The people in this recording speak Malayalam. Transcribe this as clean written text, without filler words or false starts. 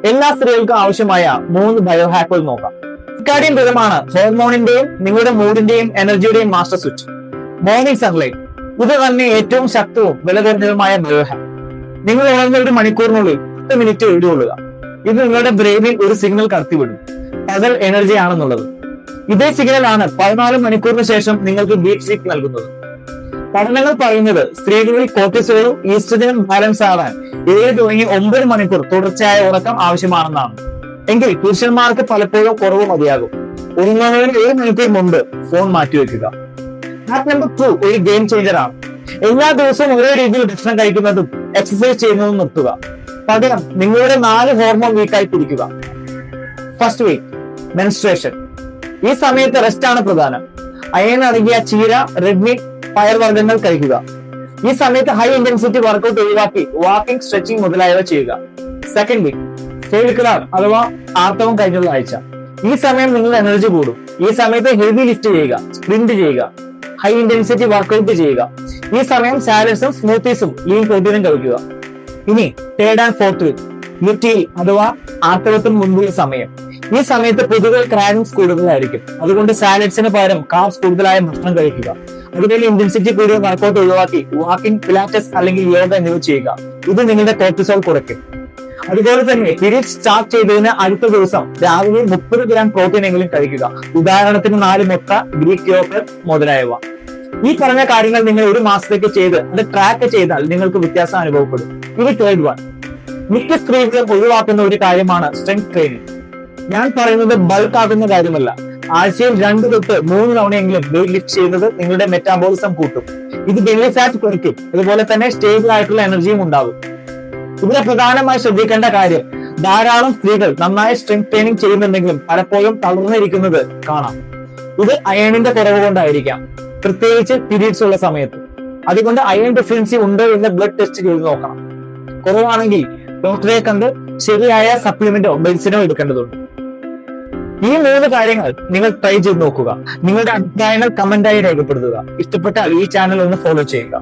എല്ലാ സ്ത്രീകൾക്കും ആവശ്യമായ 3 ബയോ ഹാക്കുകൾ നോക്കാം. സിർക്കാഡിയൻ റിതമാണ് ഹോർമോണിന്റെയും നിങ്ങളുടെ മൂഡിന്റെയും എനർജിയുടെയും മാസ്റ്റർ സ്വിച്ച്. മോർണിംഗ് സൺലൈറ്റ് ഇത് തന്നെ ഏറ്റവും ശക്തവും വിലതരുന്നതുമായ ബയോ ഹാക്ക്. നിങ്ങൾ ഉണർന്ന 1 മണിക്കൂറിനുള്ളിൽ 10 മിനിറ്റ് എഴുതിക്കൊള്ളുക. ഇത് നിങ്ങളുടെ ബ്രെയിനിൽ ഒരു സിഗ്നൽ കടത്തിവിടും, പകൽ എനർജി ആണെന്നുള്ളത്. ഇതേ സിഗ്നലാണ് 14 മണിക്കൂറിന് ശേഷം നിങ്ങൾക്ക് ഡീപ് സ്ലീപ്പ് നൽകുന്നത്. പഠനങ്ങൾ പറയുന്നത് സ്ത്രീകളിൽ കോർട്ടിസോളും ഈസ്ട്രജനും ബാലൻസ് ആവാൻ 7 തുടങ്ങി 9 മണിക്കൂർ തുടർച്ചയായ ഉറക്കം ആവശ്യമാണെന്നാണ്. എങ്കിൽ പുരുഷന്മാർക്ക് പലപ്പോഴും കുറവ് മതിയാകും. ഉറങ്ങുന്നതിന് 1 മണിക്കൂർ മുമ്പ് ഫോൺ മാറ്റിവെക്കുക. ഹാക്ക് നമ്പർ 2 ഒരു ഗെയിം ചേഞ്ചർ ആണ്. എല്ലാ ദിവസവും ഒരേ രീതിയിൽ ഭക്ഷണം കഴിക്കുന്നതും എക്സസൈസ് ചെയ്യുന്നതും നിർത്തുക. പകരം നിങ്ങളുടെ 4 ഹോർമോൺ വീക്കായി പിടിക്കുക. First week menstruation. ഈ സമയത്ത് റെസ്റ്റ് ആണ് പ്രധാനം. അയൺ അടങ്ങിയ ചീര, റെഡ് മീറ്റ്, പയർവർഗ്ഗങ്ങൾ കഴിക്കുക. ഈ സമയത്ത് ഹൈ ഇന്റൻസിറ്റി വർക്കൗട്ട് ഒഴിവാക്കി വാക്കിംഗ്, സ്ട്രെച്ചിങ് മുതലായവ ചെയ്യുക. സെക്കൻഡ് വീക്ക് ഫോളിക്കുലർ അഥവാ ആർത്തവം കഴിഞ്ഞുള്ള ആഴ്ച. ഈ സമയം നിങ്ങൾ എനർജി കൂടും. ഈ സമയത്ത് ഹെവി ലിഫ്റ്റ് ചെയ്യുക, സ്പ്രിന്റ് ചെയ്യുക, ഹൈ ഇന്റൻസിറ്റി വർക്കൗട്ട് ചെയ്യുക. ഈ സമയം സാലഡ്സും സ്മൂത്തീസും ലീൻ പ്രോട്ടീനും കഴിക്കുക. ഇനി തേർഡ് ആൻഡ് ഫോർത്ത് വീക്ക് ലുറ്റീൽ അഥവാ ആർത്തവത്തിന് മുൻപുള്ള സമയം. ഈ സമയത്ത് പൊതുവെ ക്രാവിങ്സ് കൂടുതലായിരിക്കും. അതുകൊണ്ട് സാലഡ്സിന് പകരം കാർബ്സ് കൂടുതലായ ഭക്ഷണം കഴിക്കുക. അതുപോലെ ഇന്റൻസിറ്റി കൂടിയ വർക്കൗട്ട് ഒഴിവാക്കി വാക്കിംഗ്, പിലാറ്റസ് അല്ലെങ്കിൽ യോഗ എന്നിവ ചെയ്യുക. ഇത് നിങ്ങളുടെ കോർട്ടിസോൾ കുറയ്ക്കും. അതുപോലെ തന്നെ പീരിയഡ്സ് സ്റ്റാർട്ട് ചെയ്തതിന് അടുത്ത ദിവസം രാവിലെ 30 ഗ്രാം പ്രോട്ടീൻ എങ്കിലും കഴിക്കുക. ഉദാഹരണത്തിന് 4 മുട്ട, ഗ്രീക്ക് യോഗർട്ട് മുതലായവ. ഈ പറഞ്ഞ കാര്യങ്ങൾ നിങ്ങൾ 1 മാസത്തേക്ക് ചെയ്ത് അത് ട്രാക്ക് ചെയ്താൽ നിങ്ങൾക്ക് വ്യത്യാസം അനുഭവപ്പെടും. ഇനി തേർഡ് വൺ, മിക്ക സ്ത്രീകളും ഒഴിവാക്കുന്ന ഒരു കാര്യമാണ് സ്ട്രെങ്ത് ട്രെയിനിങ്. ഞാൻ പറയുന്നത് ബൾക്ക് ആക്കുന്ന കാര്യമല്ല. ആഴ്ചയിൽ 2 തൊട്ട് 3 തവണയെങ്കിലും വെയിറ്റ് ലിഫ്റ്റ് ചെയ്യുന്നത് നിങ്ങളുടെ മെറ്റാബോളിസം കൂട്ടും. ഇത് ബെല്ലി ഫാറ്റ് കുറയ്ക്കും. അതുപോലെ തന്നെ സ്റ്റേബിൾ ആയിട്ടുള്ള എനർജിയും ഉണ്ടാകും. ഇവിടെ പ്രധാനമായി ശ്രദ്ധിക്കേണ്ട കാര്യം, ധാരാളം സ്ത്രീകൾ നന്നായി സ്ട്രെങ്ത് ട്രെയിനിങ് ചെയ്യുന്നുണ്ടെങ്കിലും പലപ്പോഴും തളർന്നിരിക്കുന്നത് കാണാം. ഇത് അയണിന്റെ കുറവ് കൊണ്ടായിരിക്കാം, പ്രത്യേകിച്ച് പീരീഡ്സ് ഉള്ള സമയത്ത്. അതുകൊണ്ട് അയൺ ഡെഫിഷ്യൻസി ഉണ്ടോ എന്ന് ബ്ലഡ് ടെസ്റ്റ് ചെയ്ത് നോക്കണം. കുറവാണെങ്കിൽ ഡോക്ടറെ കണ്ട് ശരിയായ സപ്ലിമെന്റോ മെഡിസിനോ എടുക്കേണ്ടതുണ്ട്. ഈ 3 കാര്യങ്ങൾ നിങ്ങൾ ട്രൈ ചെയ്ത് നോക്കുക. നിങ്ങളുടെ അഭിപ്രായങ്ങൾ കമന്റായി രേഖപ്പെടുത്തുക. ഇഷ്ടപ്പെട്ടാൽ ഈ ചാനൽ ഒന്ന് ഫോളോ ചെയ്യുക.